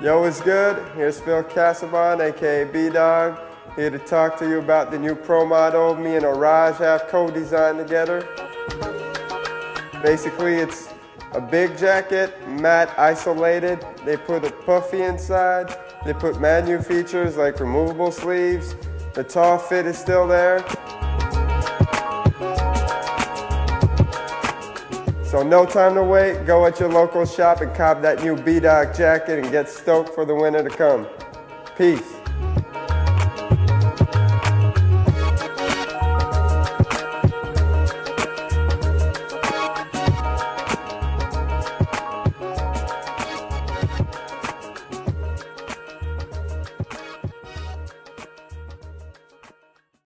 Yo, what's good? Here's Phil Casabon, aka Bdog, here to talk to you about the new Pro model me and Orage have co-designed together. Basically, it's a big jacket, matte isolated. They put a puffy inside. They put manu features like removable sleeves. The tall fit is still there. So no time to wait, go at your local shop and cop that new Bdog jacket and get stoked for the winter to come. Peace.